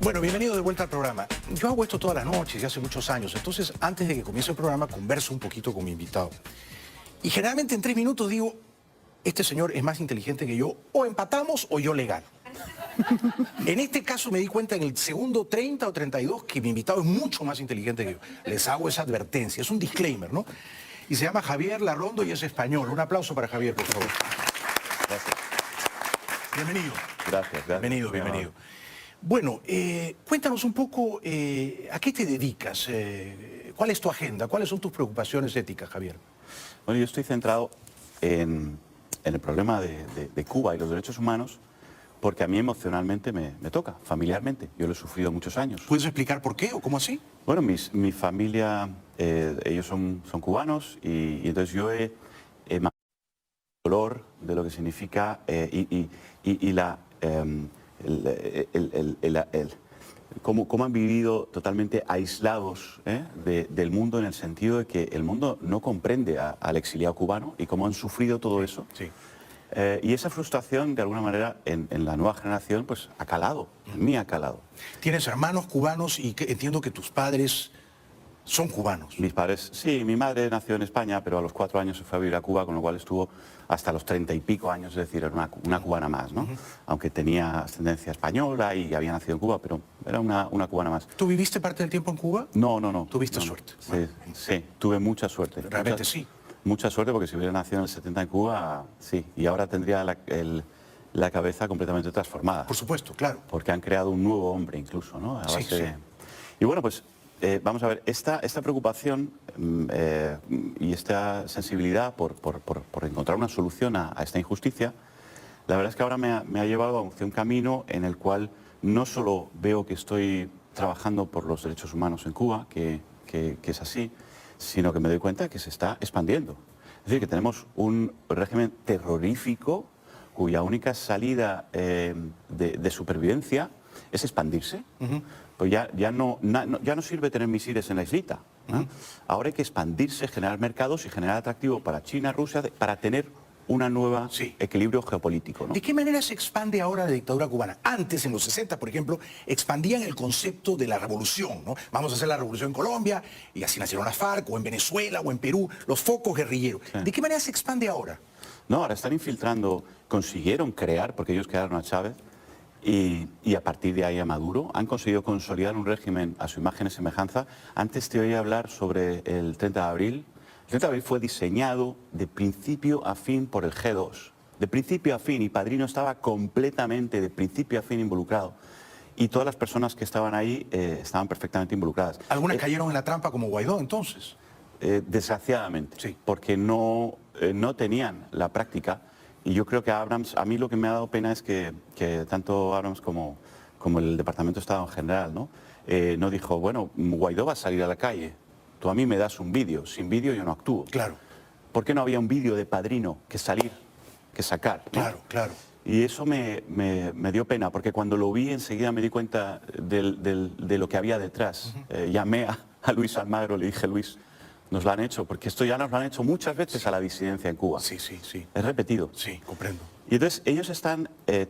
Bueno, bienvenido de vuelta al programa. Yo hago esto todas las noches y hace muchos años, entonces antes de que comience el programa converso un poquito con mi invitado. Y generalmente en 3 minutos digo, este señor es más inteligente que yo, o empatamos o yo le gano. En este caso me di cuenta en el segundo 30 o 32 que mi invitado es mucho más inteligente que yo. Les hago esa advertencia, es un disclaimer, ¿no? Y se llama Javier Larrondo y es español. Un aplauso para Javier, por favor. Gracias. Bienvenido. Gracias. Bienvenido, bienvenido. Bueno, cuéntanos un poco, ¿a qué te dedicas? ¿Cuál es tu agenda? ¿Cuáles son tus preocupaciones éticas, Javier? Bueno, yo estoy centrado en el problema de Cuba y los derechos humanos porque a mí emocionalmente me toca, familiarmente. Yo lo he sufrido muchos años. ¿Puedes explicar por qué o cómo así? Bueno, mi familia, ellos son cubanos y entonces yo he el dolor de lo que significa cómo han vivido totalmente aislados del mundo, en el sentido de que el mundo no comprende al exiliado cubano y cómo han sufrido todo eso. Sí. Y esa frustración, de alguna manera, en la nueva generación, pues ha calado, en mí ha calado. Tienes hermanos cubanos y entiendo que tus padres son cubanos. Mis padres, sí, mi madre nació en España, pero a los 4 años se fue a vivir a Cuba, con lo cual estuvo hasta los 30 y pico años, es decir, era una cubana más, ¿no? Aunque tenía ascendencia española y había nacido en Cuba, pero era una cubana más. ¿Tú viviste parte del tiempo en Cuba? No. ¿Tuviste suerte? Sí, tuve mucha suerte. Realmente sí. Mucha suerte, porque si hubiera nacido en el 70 en Cuba, sí, y ahora tendría la cabeza completamente transformada. Por supuesto, claro. Porque han creado un nuevo hombre incluso, ¿no? A base de... Y bueno, pues vamos a ver, esta preocupación y esta sensibilidad por encontrar una solución a esta injusticia, la verdad es que ahora me ha llevado hacia un camino en el cual no solo veo que estoy trabajando por los derechos humanos en Cuba, que es así, sino que me doy cuenta que se está expandiendo. Es decir, que tenemos un régimen terrorífico cuya única salida de supervivencia es expandirse. Pues ya no sirve tener misiles en la islita, ¿no? Ahora hay que expandirse, generar mercados y generar atractivo para China, Rusia, para tener una nueva equilibrio geopolítico, ¿no? ¿De qué manera se expande ahora la dictadura cubana? Antes, en los 60, por ejemplo, expandían el concepto de la revolución, ¿no? Vamos a hacer la revolución en Colombia, y así nacieron las FARC, o en Venezuela, o en Perú, los focos guerrilleros. Sí. ¿De qué manera se expande ahora? No, ahora están infiltrando, consiguieron crear, porque ellos crearon a Chávez, y a partir de ahí a Maduro, han conseguido consolidar un régimen a su imagen y semejanza. Antes te oí hablar sobre el 30 de abril. El 30 de abril fue diseñado de principio a fin por el G2. De principio a fin, y Padrino estaba completamente de principio a fin involucrado. Y todas las personas que estaban ahí estaban perfectamente involucradas. ¿Algunas cayeron en la trampa como Guaidó entonces? Desgraciadamente, sí. Porque no tenían la práctica. Y yo creo que Abrams, a mí lo que me ha dado pena es que tanto Abrams como el Departamento de Estado en general, no dijo, bueno, Guaidó va a salir a la calle, tú a mí me das un vídeo, sin vídeo yo no actúo. Claro. ¿Por qué no había un vídeo de Padrino que salir, que sacar? Claro, claro. Y eso me dio pena, porque cuando lo vi enseguida me di cuenta de lo que había detrás. Llamé a Luis Almagro, le dije, Luis, nos lo han hecho, porque esto ya nos lo han hecho muchas veces a la disidencia en Cuba. Sí. Es repetido. Sí, comprendo. Y entonces ellos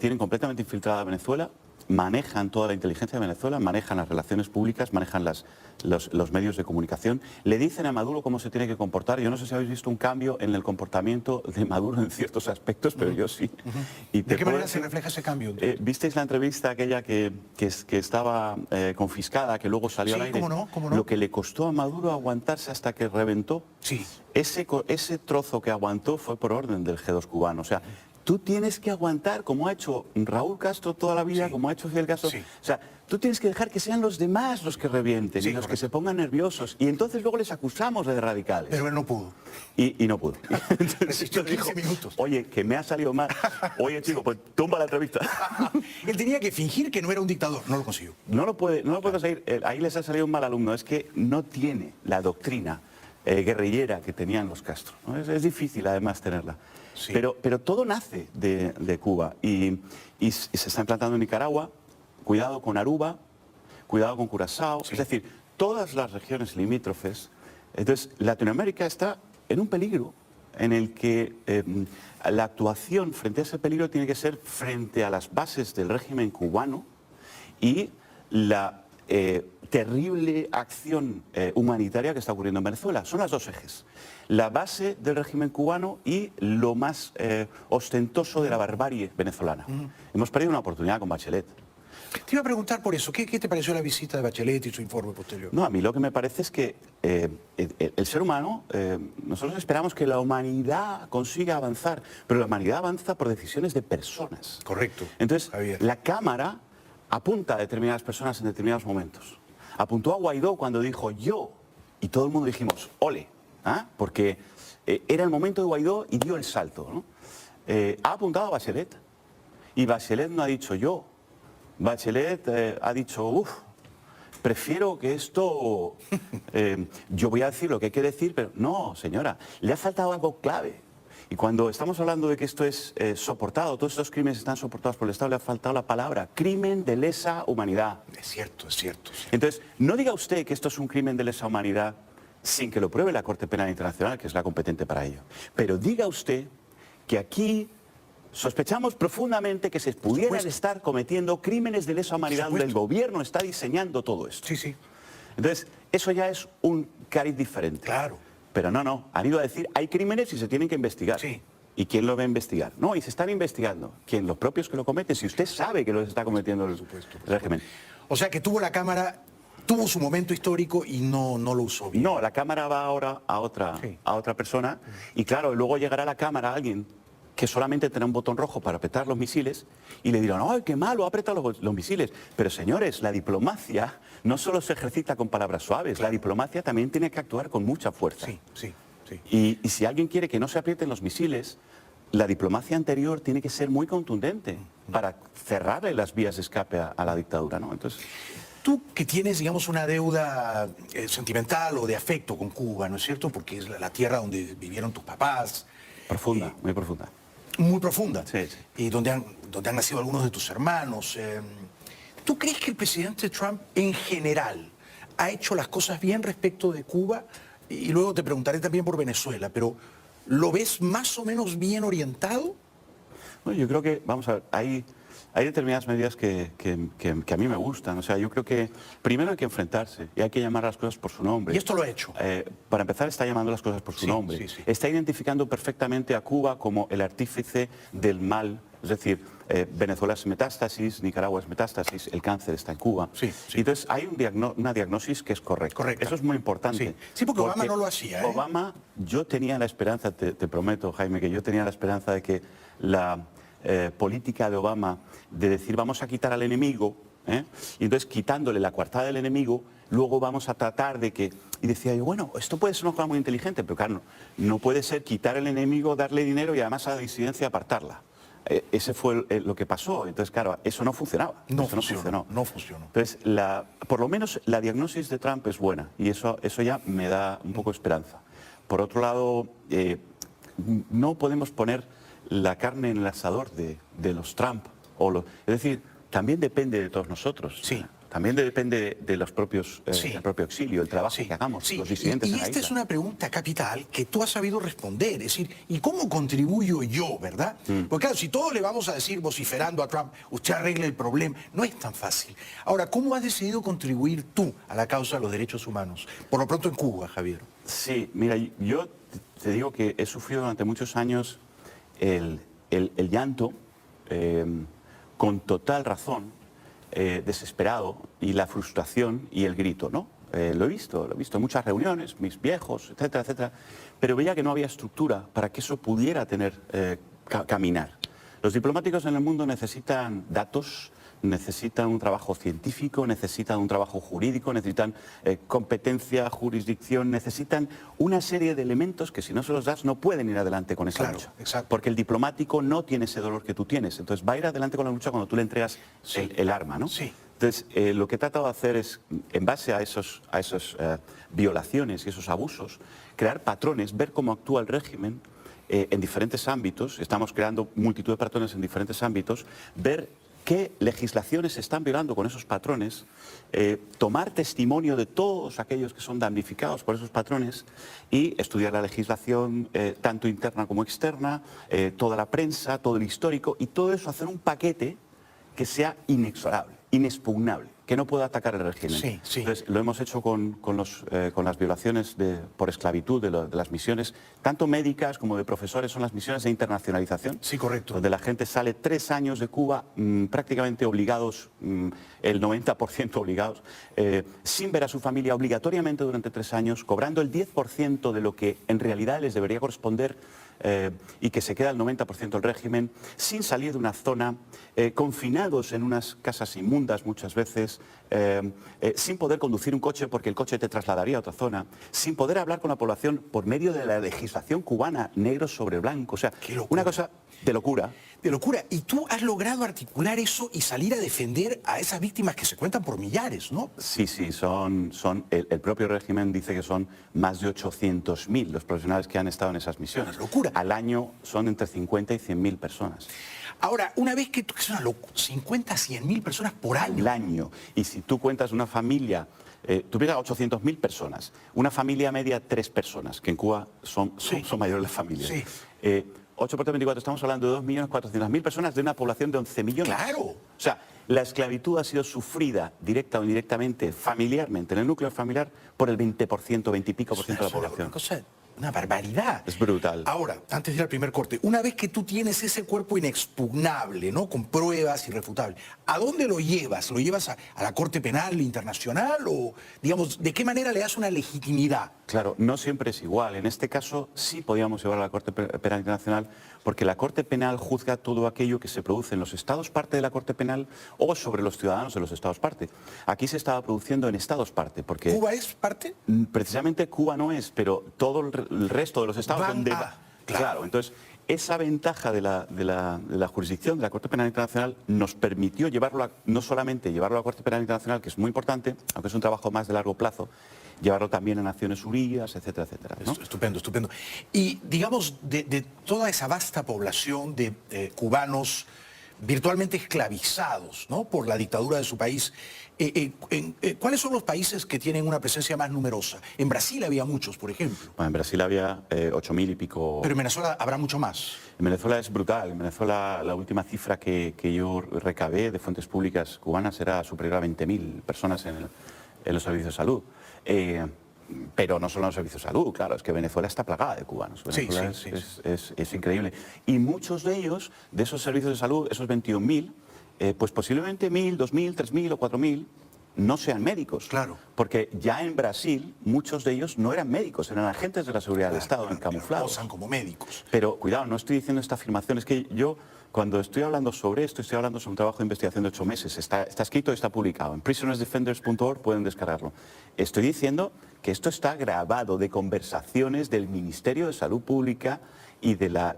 tienen completamente infiltrada Venezuela, manejan toda la inteligencia de Venezuela, manejan las relaciones públicas, manejan los medios de comunicación, le dicen a Maduro cómo se tiene que comportar. Yo no sé si habéis visto un cambio en el comportamiento de Maduro en ciertos aspectos, pero yo sí. Y ¿de qué manera se refleja ese cambio? ¿Visteis la entrevista aquella que estaba confiscada, que luego salió al aire? ¿Cómo no? Lo que le costó a Maduro aguantarse hasta que reventó. Sí. Ese trozo que aguantó fue por orden del G2 cubano. O sea, tú tienes que aguantar, como ha hecho Raúl Castro toda la vida, como ha hecho Fidel Castro. O sea, tú tienes que dejar que sean los demás los que revienten y los que se pongan nerviosos. Y entonces luego les acusamos de radicales. Pero él no pudo. Y no pudo. Resistió 15 minutos. Oye, que me ha salido mal. Oye, chico, pues tumba la entrevista. Él tenía que fingir que no era un dictador. No lo consiguió. No lo puede conseguir. Ahí les ha salido un mal alumno. Es que no tiene la doctrina guerrillera que tenían los Castro, ¿no? Es difícil además tenerla. Sí. Pero todo nace de Cuba y se está implantando en Nicaragua. Cuidado con Aruba, cuidado con Curazao, es decir, todas las regiones limítrofes. Entonces, Latinoamérica está en un peligro en el que la actuación frente a ese peligro tiene que ser frente a las bases del régimen cubano y la terrible acción humanitaria que está ocurriendo en Venezuela. Son las dos ejes. La base del régimen cubano y lo más ostentoso de la barbarie venezolana. Hemos perdido una oportunidad con Bachelet. Te iba a preguntar por eso, ¿qué te pareció la visita de Bachelet y su informe posterior? No, a mí lo que me parece es que el ser humano, nosotros esperamos que la humanidad consiga avanzar, pero la humanidad avanza por decisiones de personas. Correcto. Entonces, Javier. la Cámara apunta a determinadas personas en determinados momentos. Apuntó a Guaidó cuando dijo yo, y todo el mundo dijimos, ole, ¿ah? Porque era el momento de Guaidó y dio el salto, ¿no? Ha apuntado a Bachelet, y Bachelet no ha dicho yo. Bachelet ha dicho, uff, prefiero que esto, yo voy a decir lo que hay que decir, pero no, señora, le ha faltado algo clave. Y cuando estamos hablando de que esto es soportado, todos estos crímenes están soportados por el Estado, le ha faltado la palabra, crimen de lesa humanidad. Es cierto, es cierto. Entonces, no diga usted que esto es un crimen de lesa humanidad sin que lo pruebe la Corte Penal Internacional, que es la competente para ello. Pero diga usted que aquí sospechamos profundamente que se pudieran estar cometiendo crímenes de lesa humanidad donde el gobierno está diseñando todo esto. Sí, sí. Entonces, eso ya es un cariz diferente. Claro. Pero no, han ido a decir, hay crímenes y se tienen que investigar. Sí. ¿Y quién lo va a investigar? No, y se están investigando. ¿Quién? Los propios que lo cometen. Si usted sabe que lo está cometiendo el régimen. O sea que la Cámara tuvo su momento histórico y no lo usó bien. No, la Cámara va ahora a otra persona y claro, luego llegará a la Cámara alguien que solamente tendrá un botón rojo para apretar los misiles y le dirán, ¡ay, qué malo, ha apretado los misiles! Pero señores, la diplomacia no solo se ejercita con palabras suaves, la diplomacia también tiene que actuar con mucha fuerza. Sí, sí, sí. Y si alguien quiere que no se aprieten los misiles, la diplomacia anterior tiene que ser muy contundente para cerrarle las vías de escape a la dictadura, ¿no? Entonces, tú que tienes, digamos, una deuda sentimental o de afecto con Cuba, ¿no es cierto? Porque es la tierra donde vivieron tus papás. Profunda, muy profunda. Muy profunda. Sí, sí. Y donde han nacido algunos de tus hermanos. ¿Tú crees que el presidente Trump, en general, ha hecho las cosas bien respecto de Cuba? Y luego te preguntaré también por Venezuela, pero ¿lo ves más o menos bien orientado? Bueno, yo creo que, vamos a ver, hay determinadas medidas que a mí me gustan. O sea, yo creo que primero hay que enfrentarse y hay que llamar a las cosas por su nombre. Y esto lo ha hecho. Para empezar, está llamando las cosas por su nombre. Sí, sí. Está identificando perfectamente a Cuba como el artífice del mal. Es decir, Venezuela es metástasis, Nicaragua es metástasis, el cáncer está en Cuba. Sí, sí. Entonces, hay una diagnosis que es correcta. Correcta. Eso es muy importante. Sí, porque Obama no lo hacía. Obama, yo tenía la esperanza, te prometo, Jaime, que yo tenía la esperanza de que la política de Obama de decir vamos a quitar al enemigo, y entonces quitándole la coartada del enemigo, luego vamos a tratar de que... Y decía yo, bueno, esto puede ser una cosa muy inteligente, pero claro, no puede ser quitar al enemigo, darle dinero y además a la disidencia apartarla. Ese fue lo que pasó. Entonces, claro, eso no funcionaba. No funcionó. Entonces, por lo menos la diagnosis de Trump es buena y eso ya me da un poco de esperanza. Por otro lado, no podemos poner la carne en el asador de los Trump. Es decir, también depende de todos nosotros. Sí. También depende de los propios, del propio exilio, el trabajo que hagamos, los disidentes en la esta isla. es una pregunta capital que tú has sabido responder. Es decir, ¿y cómo contribuyo yo, verdad? Porque claro, si todos le vamos a decir vociferando a Trump, usted arregle el problema, no es tan fácil. Ahora, ¿cómo has decidido contribuir tú a la causa de los derechos humanos? Por lo pronto en Cuba, Javier. Sí, mira, yo te digo que he sufrido durante muchos años el llanto, con total razón, desesperado, y la frustración y el grito, ¿no? Lo he visto en muchas reuniones, mis viejos, etcétera, etcétera, pero veía que no había estructura para que eso pudiera caminar. Los diplomáticos en el mundo necesitan datos, necesitan un trabajo científico, necesitan un trabajo jurídico, necesitan competencia, jurisdicción, necesitan una serie de elementos que si no se los das no pueden ir adelante con esa lucha. Exacto. Porque el diplomático no tiene ese dolor que tú tienes, entonces va a ir adelante con la lucha cuando tú le entregas el arma, ¿no? Sí. Entonces, lo que he tratado de hacer es, en base a esas violaciones y esos abusos, crear patrones, ver cómo actúa el régimen en diferentes ámbitos. Estamos creando multitud de patrones en diferentes ámbitos, ver qué legislaciones se están violando con esos patrones, tomar testimonio de todos aquellos que son damnificados por esos patrones y estudiar la legislación tanto interna como externa, toda la prensa, todo el histórico y todo eso, hacer un paquete que sea inexorable, inexpugnable. que no pueda atacar el régimen. Sí, sí. Entonces, lo hemos hecho con las violaciones por esclavitud de las misiones, tanto médicas como de profesores, son las misiones de internacionalización. Sí, correcto. Donde la gente sale 3 años de Cuba prácticamente obligados, el 90% obligados, sin ver a su familia obligatoriamente durante 3 años, cobrando el 10% de lo que en realidad les debería corresponder, y que se queda el 90% del régimen, sin salir de una zona, confinados en unas casas inmundas muchas veces, sin poder conducir un coche porque el coche te trasladaría a otra zona, sin poder hablar con la población por medio de la legislación cubana, negro sobre blanco. O sea, una cosa de locura. De locura. Y tú has logrado articular eso y salir a defender a esas víctimas que se cuentan por millares, ¿no? Sí, el propio régimen dice que son más de 800.000 los profesionales que han estado en esas misiones. Una locura. Al año son entre 50 y 100.000 personas. Ahora, una vez que es una locura, 50 a 100.000 personas por año. Al año. Y si tú cuentas una familia, tú piensas 800.000 personas, una familia media 3 personas, que en Cuba son mayores las familias. Sí. 8 por 3, 24, estamos hablando de 2.400.000 personas de una población de 11 millones. ¡Claro! O sea, la esclavitud ha sido sufrida directa o indirectamente, familiarmente, en el núcleo familiar, por el 20%, 20 y pico por ciento de la población. Una barbaridad. Es brutal. Ahora, antes de ir al primer corte, una vez que tú tienes ese cuerpo inexpugnable, ¿no? Con pruebas irrefutables, ¿a dónde lo llevas? ¿Lo llevas a la Corte Penal Internacional o, digamos, de qué manera le das una legitimidad? Claro, no siempre es igual. En este caso sí podíamos llevar a la Corte Penal Internacional porque la Corte Penal juzga todo aquello que se produce en los estados parte de la Corte Penal o sobre los ciudadanos de los estados parte. Aquí se estaba produciendo en estados parte porque... ¿Cuba es parte? Precisamente Cuba no es, pero todo el resto de los estados donde... Claro, entonces esa ventaja de la jurisdicción de la Corte Penal Internacional nos permitió llevarlo no solamente llevarlo a la Corte Penal Internacional, que es muy importante, aunque es un trabajo más de largo plazo, llevarlo también a Naciones Unidas, etcétera, etcétera, ¿no? Estupendo, estupendo. Y digamos, de toda esa vasta población de cubanos virtualmente esclavizados, ¿no?, por la dictadura de su país, ¿cuáles son los países que tienen una presencia más numerosa? En Brasil había muchos, por ejemplo. Bueno, en Brasil había 8.000 y pico... Pero en Venezuela habrá mucho más. En Venezuela es brutal. En Venezuela la última cifra que yo recabé de fuentes públicas cubanas era superior a 20.000 personas en los servicios de salud. Pero no solo en los servicios de salud, claro, es que Venezuela está plagada de cubanos. Venezuela es increíble. Y muchos de ellos, de esos servicios de salud, esos 21.000, pues posiblemente 1.000, 2.000, 3.000 o 4.000 no sean médicos. Claro. Porque ya en Brasil muchos de ellos no eran médicos, eran agentes de la seguridad del Estado, camuflados. Posan como médicos. Pero cuidado, no estoy diciendo esta afirmación, es que yo cuando estoy hablando sobre esto, estoy hablando sobre un trabajo de investigación de 8 meses. Está escrito y está publicado. En prisonersdefenders.org pueden descargarlo. Estoy diciendo que esto está grabado de conversaciones del Ministerio de Salud Pública y de la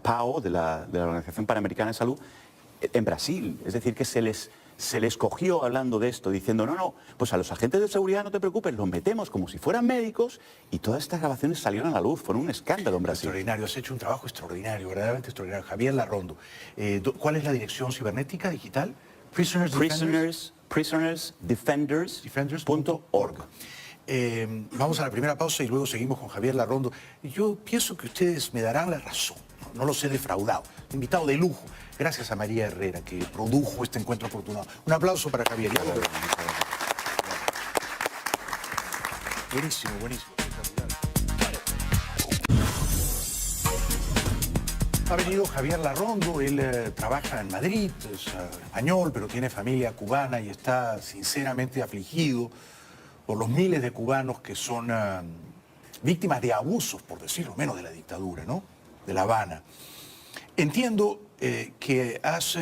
PAO, de la Organización Panamericana de Salud, en Brasil. Es decir, que se les cogió hablando de esto, diciendo, no, pues a los agentes de seguridad no te preocupes, los metemos como si fueran médicos, y todas estas grabaciones salieron a la luz, fueron un escándalo en Brasil. Extraordinario, has hecho un trabajo extraordinario, verdaderamente extraordinario. Javier Larrondo, ¿cuál es la dirección cibernética digital? Prisonersdefenders.org. Vamos a la primera pausa y luego seguimos con Javier Larrondo. Yo pienso que ustedes me darán la razón, no los he defraudado. Invitado de lujo, gracias a María Herrera, que produjo este encuentro afortunado. Un aplauso para Javier. Buenísimo, buenísimo. Ha venido Javier Larrondo, él trabaja en Madrid, es español, pero tiene familia cubana y está sinceramente afligido por los miles de cubanos que son víctimas de abusos, por decirlo menos, de la dictadura, ¿no?, de La Habana. Entiendo que has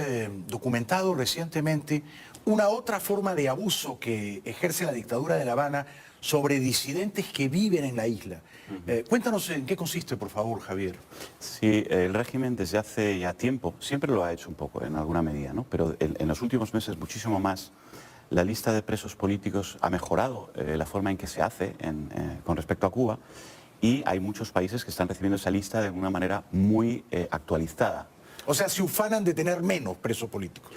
documentado recientemente una otra forma de abuso que ejerce la dictadura de La Habana sobre disidentes que viven en la isla. Cuéntanos en qué consiste, por favor, Javier. Sí, el régimen desde hace ya tiempo, siempre lo ha hecho un poco, en alguna medida, ¿no?, pero en los últimos meses muchísimo más. La lista de presos políticos ha mejorado la forma en que se hace con respecto a Cuba, y hay muchos países que están recibiendo esa lista de una manera muy actualizada. O sea, se ufanan de tener menos presos políticos.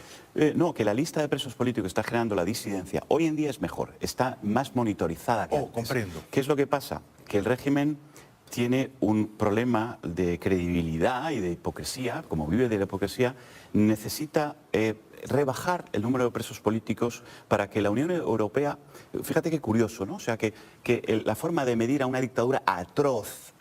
No, que la lista de presos políticos está generando la disidencia. Hoy en día es mejor, está más monitorizada que antes. Comprendo. ¿Qué es lo que pasa? Que el régimen tiene un problema de credibilidad y de hipocresía, como vive de la hipocresía, necesita rebajar el número de presos políticos para que la Unión Europea, fíjate qué curioso, ¿no? O sea, que la forma de medir a una dictadura atroz,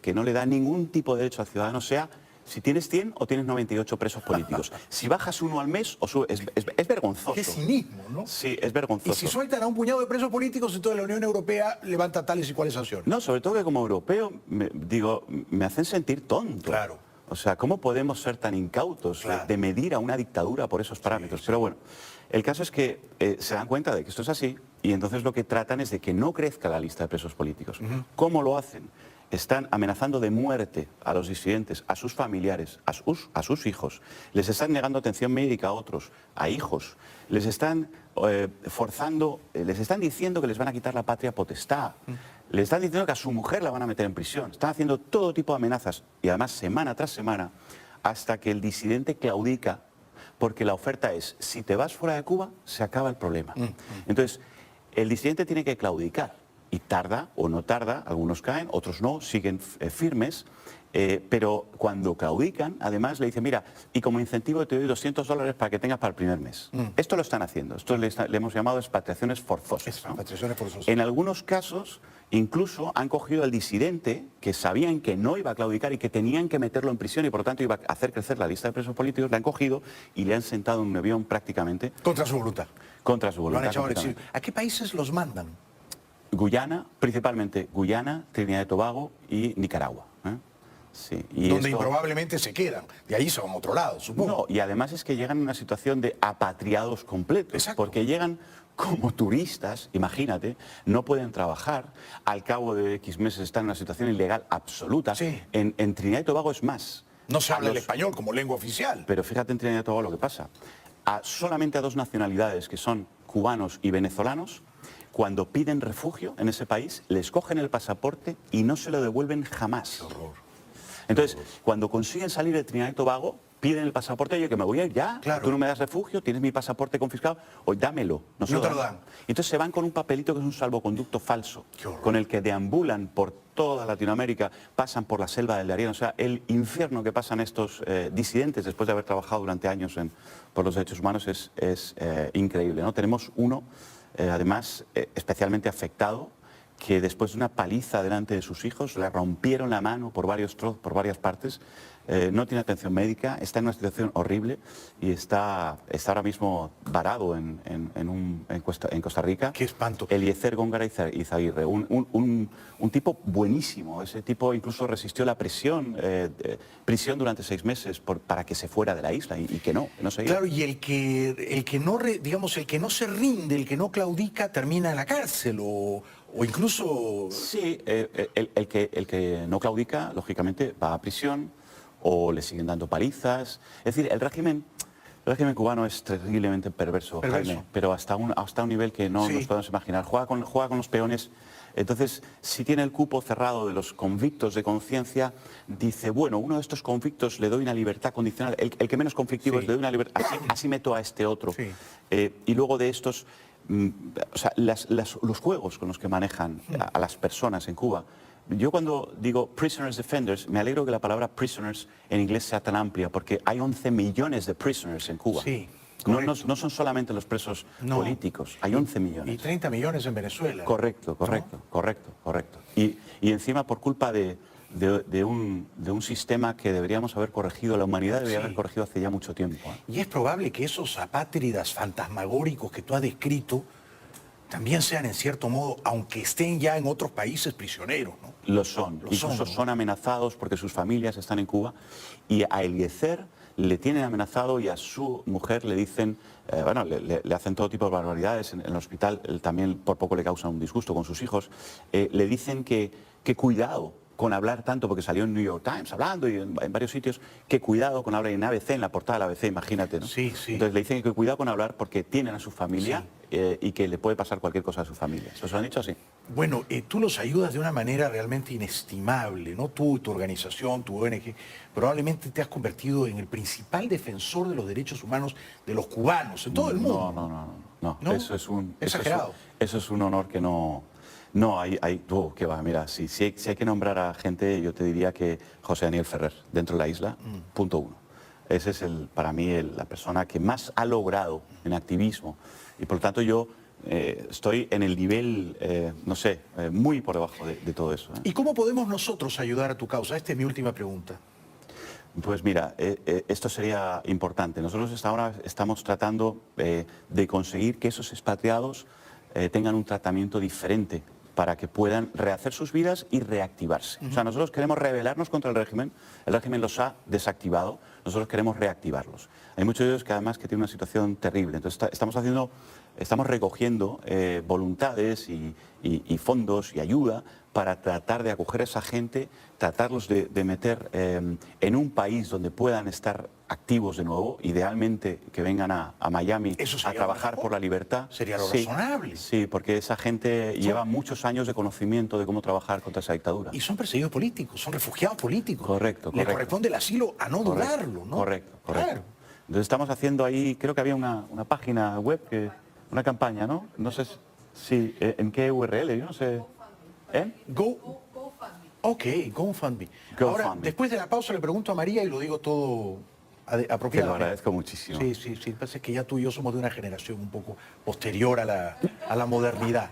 que no le da ningún tipo de derecho al ciudadano, sea si tienes 100 o tienes 98 presos políticos. Si bajas uno al mes, es vergonzoso. Qué cinismo, ¿no? Sí, es vergonzoso. Y si sueltan a un puñado de presos políticos, entonces la Unión Europea levanta tales y cuales sanciones. No, sobre todo que como europeo, me hacen sentir tonto. Claro. O sea, ¿cómo podemos ser tan incautos de medir a una dictadura por esos parámetros? Pero bueno, el caso es que se dan cuenta de que esto es así y entonces lo que tratan es de que no crezca la lista de presos políticos. ¿Cómo lo hacen? Están amenazando de muerte a los disidentes, a sus familiares, a sus hijos. Les están negando atención médica a otros, a hijos. Les están forzando, les están diciendo que les van a quitar la patria potestad. Les están diciendo que a su mujer la van a meter en prisión. Están haciendo todo tipo de amenazas y además semana tras semana hasta que el disidente claudica, porque la oferta es, si te vas fuera de Cuba, se acaba el problema. Entonces, el disidente tiene que claudicar. Y tarda o no tarda, algunos caen, otros no, siguen firmes, pero cuando claudican, además le dicen, mira, y como incentivo te doy $200 para que tengas para el primer mes. Esto lo están haciendo, esto le hemos llamado expatriaciones forzosas. ¿No? Expatriaciones forzosas. En algunos casos, incluso han cogido al disidente que sabían que no iba a claudicar y que tenían que meterlo en prisión y por lo tanto iba a hacer crecer la lista de presos políticos, le han cogido y le han sentado en un avión prácticamente. Contra su voluntad. Contra su voluntad. Lo han echado al exilio. ¿A qué países los mandan? Guyana, principalmente Guyana, Trinidad y Tobago y Nicaragua. Sí, y donde improbablemente se quedan. De ahí se van a otro lado, supongo. No, y además es que llegan en una situación de apatriados completos. Exacto. Porque llegan como turistas, imagínate, no pueden trabajar, al cabo de X meses están en una situación ilegal absoluta. Sí. En Trinidad y Tobago es más. No se habla el español como lengua oficial. Pero fíjate en Trinidad y Tobago lo que pasa. Solamente a dos nacionalidades, que son cubanos y venezolanos, cuando piden refugio en ese país, les cogen el pasaporte y no se lo devuelven jamás. Qué horror. Entonces, cuando consiguen salir de Trinidad y Tobago, piden el pasaporte, oye, que me voy a ir ya, Claro. tú no me das refugio, tienes mi pasaporte confiscado, o dámelo. No te lo dan. Y entonces se van con un papelito que es un salvoconducto falso, Qué horror. con el que deambulan por toda Latinoamérica, pasan por la selva del Darién, o sea, el infierno que pasan estos disidentes después de haber trabajado durante años por los derechos humanos es increíble, ¿no? Tenemos uno, además, especialmente afectado, que después de una paliza delante de sus hijos, le rompieron la mano por varias partes, no tiene atención médica, está en una situación horrible y está ahora mismo varado en Costa Rica. Qué espanto. Eliezer Góngora Izaguirre, un tipo buenísimo, ese tipo incluso resistió la prisión durante 6 meses para que se fuera de la isla y que no se iba. Claro, y el que no se rinde, el que no claudica, termina en la cárcel o incluso... Sí, el que no claudica, lógicamente, va a prisión o le siguen dando palizas. Es decir, el régimen cubano es terriblemente perverso. Jaime, pero hasta un nivel que no nos podemos imaginar. Juega con los peones. Entonces, si tiene el cupo cerrado de los convictos de conciencia, dice, bueno, uno de estos convictos le doy una libertad condicional, el que menos conflictivo es, le doy una libertad, así meto a este otro. Sí. Y luego de estos... O sea, los juegos con los que manejan a las personas en Cuba. Yo cuando digo prisoners defenders, me alegro que la palabra prisoners en inglés sea tan amplia, porque hay 11 millones de prisoners en Cuba. Sí, no son solamente los presos políticos, hay 11 millones. Y 30 millones en Venezuela. Correcto. Y encima por culpa de un sistema que deberíamos haber corregido, la humanidad debería haber corregido hace ya mucho tiempo. Y es probable que esos apátridas fantasmagóricos que tú has descrito también sean en cierto modo, aunque estén ya en otros países, prisioneros, ¿no? Lo son. Incluso son amenazados porque sus familias están en Cuba y a Eliezer le tienen amenazado y a su mujer le dicen, le hacen todo tipo de barbaridades en el hospital, él también por poco le causa un disgusto con sus hijos, le dicen que cuidado con hablar tanto, porque salió en New York Times hablando y en varios sitios, que cuidado con hablar en ABC, en la portada de la ABC, imagínate, ¿no? Sí. Entonces le dicen que cuidado con hablar porque tienen a su familia y que le puede pasar cualquier cosa a su familia. ¿Se os lo han dicho así? Bueno, tú los ayudas de una manera realmente inestimable, ¿no? Tú y tu organización, tu ONG, probablemente te has convertido en el principal defensor de los derechos humanos de los cubanos en todo el mundo. No. Eso es exagerado. Eso es un honor que no... No, que va, mira, si hay que nombrar a gente, yo te diría que José Daniel Ferrer, dentro de la isla, punto 1. Ese es, para mí, la persona que más ha logrado en activismo. Y por lo tanto yo estoy en el nivel, no sé, muy por debajo de todo eso. ¿Y cómo podemos nosotros ayudar a tu causa? Esta es mi última pregunta. Pues mira, esto sería importante. Nosotros hasta ahora estamos tratando de conseguir que esos expatriados tengan un tratamiento diferente para que puedan rehacer sus vidas y reactivarse. O sea, nosotros queremos rebelarnos contra el régimen los ha desactivado, nosotros queremos reactivarlos. Hay muchos de ellos que además que tienen una situación terrible, entonces estamos recogiendo voluntades y fondos y ayuda para tratar de acoger a esa gente, tratarlos de meter en un país donde puedan estar activos de nuevo, idealmente que vengan a Miami a trabajar por la libertad. Sería lo razonable. Sí, porque esa gente lleva muchos años de conocimiento de cómo trabajar contra esa dictadura. Y son perseguidos políticos, son refugiados políticos. Correcto. Le corresponde el asilo a no dudarlo, ¿no? Correcto. Claro. Entonces estamos haciendo ahí, creo que había una página web, una campaña, ¿no? No sé si, en qué URL, yo no sé. ¿Eh? Ok, GoFundMe. Ahora, GoFundMe. después de la pausa le pregunto a María y lo digo todo apropiadamente. Te lo agradezco muchísimo. Sí. Pasa que ya tú y yo somos de una generación un poco posterior a la modernidad.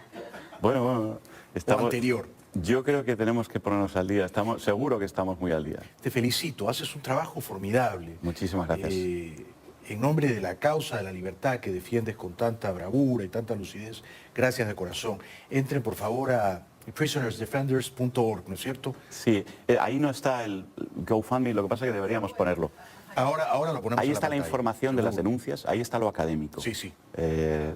Bueno, O anterior. Yo creo que tenemos que ponernos al día. Seguro que estamos muy al día. Te felicito, haces un trabajo formidable. Muchísimas gracias. En nombre de la causa de la libertad que defiendes con tanta bravura y tanta lucidez, gracias de corazón. Entren por favor a prisonersdefenders.org, ¿no es cierto? Sí, ahí no está el GoFundMe, lo que pasa es que deberíamos ponerlo. Ahora lo ponemos Ahí en está la pantalla. información de las denuncias, ahí está lo académico. Sí. El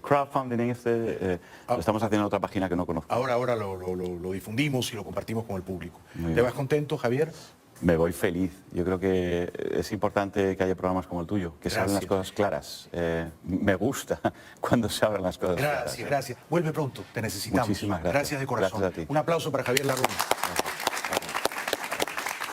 crowdfunding lo estamos haciendo en otra página que no conozco. Ahora lo difundimos y lo compartimos con el público. Muy ¿Te bien. vas contento, Javier? Me voy feliz. Yo creo que es importante que haya programas como el tuyo, que se hablen las Gracias. cosas claras. Me gusta cuando se abren las cosas claras. Gracias. Vuelve pronto, te necesitamos. Muchísimas gracias. Gracias de corazón. Gracias a ti. Un aplauso para Javier Larrón. Gracias.